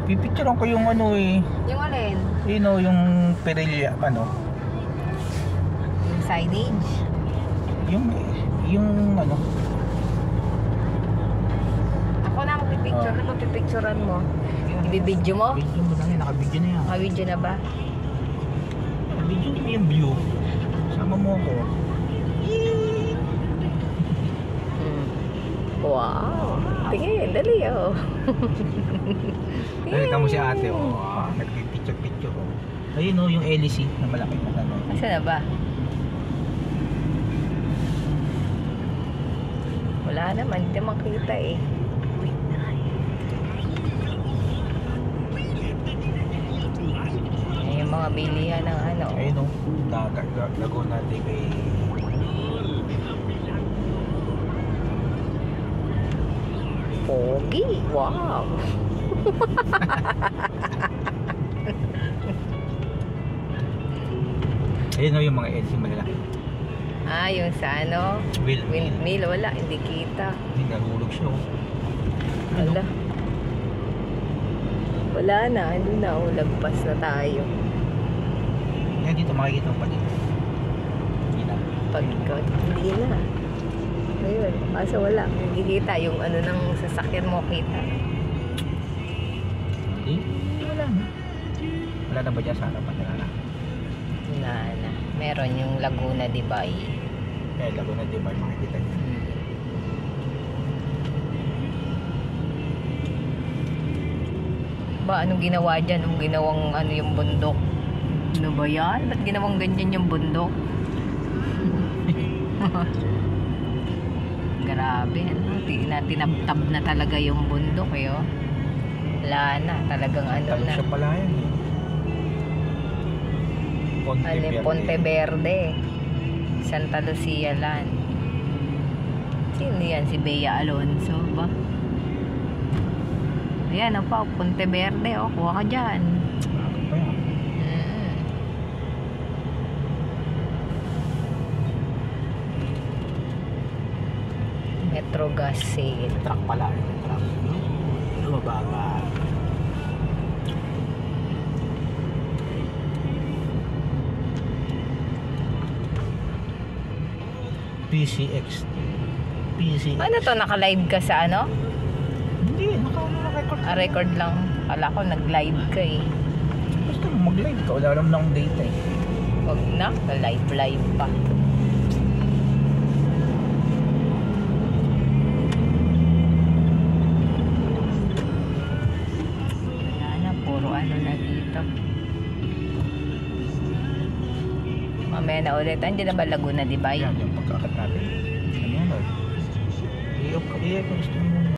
Pipicturean ko yung ano eh. Yung alin? Yun o, yung Pirelli, ano. Yung signage? Yung ano. Ako na magpipicture na, magpipicturean mo. Ibibidyo mo? Video mo lang yan, nakabidyo na yan. Nakabidyo na ba? Nakabidyo mo yung view. Sama mo ako. Wow! Tingin, dali oh. Dali ka mo si ate oh. Nagpipicture oh. Ayun oh, yung LEC na malaki na gano'n. Asa na ba? Wala naman, hindi makita eh. Yung mga bilihan ng ano. Ayun oh, Laguna de Bay. Pogi, wow. Ayun oh, yung mga LEC malalaki. Ah, yung sa ano? Windmill, wala, hindi kita. Hindi nahulog siya oh. Wala. Wala na, hindi na, lagpas na tayo. Yan dito makikita mo pa dito. Hindi na. Pagkot, hindi na. Ayun, kaso wala. Hindi kita yung ano ng sasakyan mo kita. Hindi? Wala na. Wala na ba dyan sa harapan na? Wala na. Meron yung Laguna de Bay. Eh, Laguna de Bay makikita niyo. Ba, anong ginawa dyan? Anong ginawang ano yung bundok? Ano ba yan? Ba't ginawang ganyan yung bundok? Grabe, ano? Tinabtab na talaga yung bundok eh, oh. Wala na, talagang ano Talo na. siya pala yan eh. Ponte Verde. Santa Lucia Land. Sino yan? Si Bea Alonso ba? Ayan, pa, Ponte Verde, oh. Kuha ka dyan. Bakit pa yan? Metro Gas Sale. Truck pala. Truck. Lumababa. PCX. Ano to? Naka-live ka sa ano? Hindi, naka-record. Record lang. Kala ko nag-live ka eh. Basta mag-live ka. Wala naman akong data eh. Wag na. Live pa. Wala na. Puro ano na dito. Mamaya na ulit. Andiyan na ba Laguna de Bay? Yan, yung pagkakat natin. Ano yan? I-off ka. I-off ka.